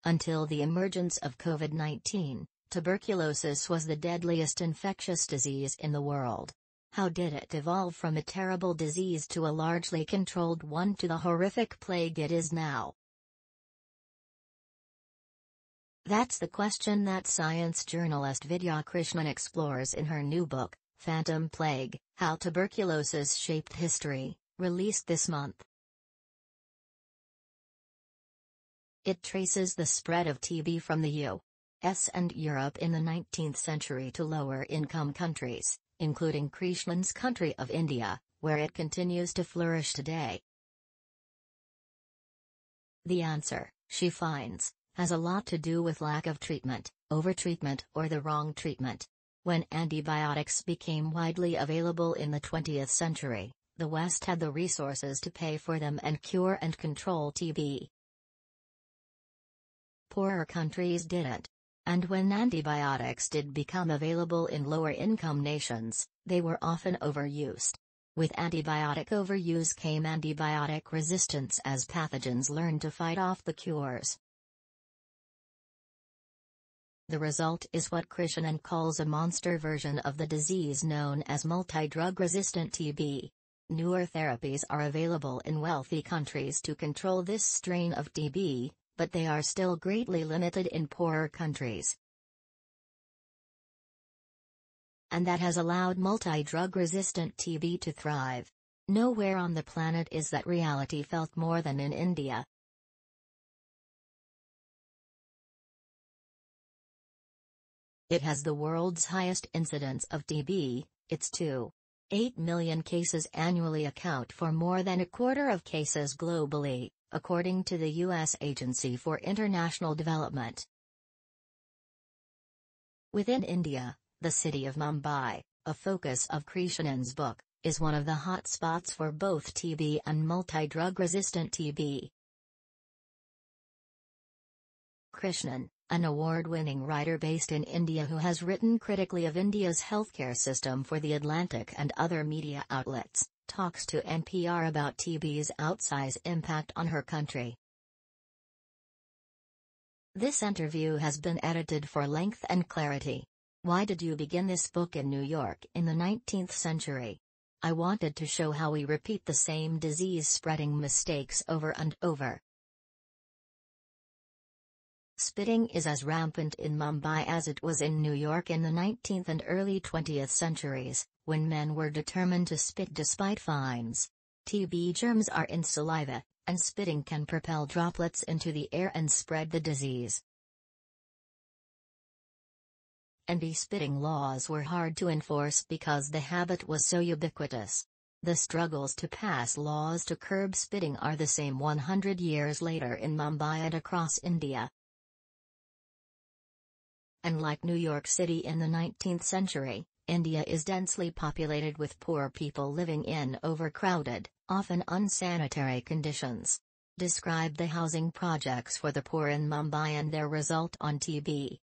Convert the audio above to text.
Until the emergence of COVID-19, tuberculosis was the deadliest infectious disease in the world. How did it evolve from a terrible disease to a largely controlled one to the horrific plague it is now? That's the question that science journalist Vidya Krishnan explores in her new book, Phantom Plague: How Tuberculosis Shaped History, released this month. It traces the spread of TB from the U.S. and Europe in the 19th century to lower-income countries, including Krishnan's country of India, where it continues to flourish today. The answer, she finds, has a lot to do with lack of treatment, overtreatment, or the wrong treatment. When antibiotics became widely available in the 20th century, the West had the resources to pay for them and cure and control TB. Poorer countries didn't. And when antibiotics did become available in lower-income nations, they were often overused. With antibiotic overuse came antibiotic resistance as pathogens learned to fight off the cures. The result is what Krishnan calls a monster version of the disease known as multidrug-resistant TB. Newer therapies are available in wealthy countries to control this strain of TB, but they are still greatly limited in poorer countries. And that has allowed multidrug-resistant TB to thrive. Nowhere on the planet is that reality felt more than in India. It has the world's highest incidence of TB, its 2.8 million cases annually account for more than a quarter of cases globally, according to the U.S. Agency for International Development. Within India, the city of Mumbai, a focus of Krishnan's book, is one of the hot spots for both TB and multidrug-resistant TB. Krishnan, an award-winning writer based in India who has written critically of India's healthcare system for The Atlantic and other media outlets, talks to NPR about TB's outsize impact on her country. This interview has been edited for length and clarity. Why did you begin this book in New York in the 19th century? I wanted to show how we repeat the same disease-spreading mistakes over and over. Spitting is as rampant in Mumbai as it was in New York in the 19th and early 20th centuries, when men were determined to spit despite fines. TB germs are in saliva, and spitting can propel droplets into the air and spread the disease. Anti-spitting laws were hard to enforce because the habit was so ubiquitous. The struggles to pass laws to curb spitting are the same 100 years later in Mumbai and across India. And like New York City in the 19th century, India is densely populated with poor people living in overcrowded, often unsanitary conditions. Describe the housing projects for the poor in Mumbai and their result on TB.